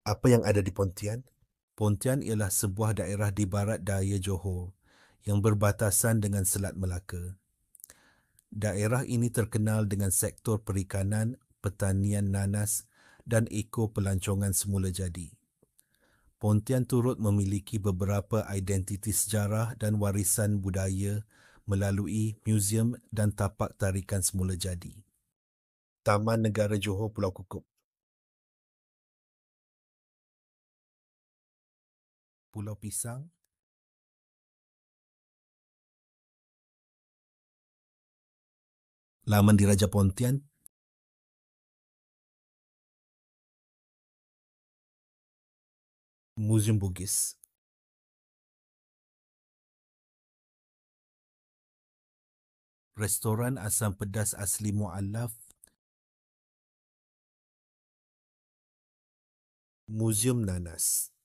Apa yang ada di Pontian? Pontian ialah sebuah daerah di barat daya Johor yang berbatasan dengan Selat Melaka. Daerah ini terkenal dengan sektor perikanan, pertanian nanas dan eko-pelancongan semula jadi. Pontian turut memiliki beberapa identiti sejarah dan warisan budaya melalui muzium dan tapak tarikan semula jadi. Taman Negara Johor Pulau Kukup. Pulau Pisang, Laman Diraja Pontian, Muzium Bugis. Restoran Asam Pedas Asli Mu'allaf, Muzium Nanas.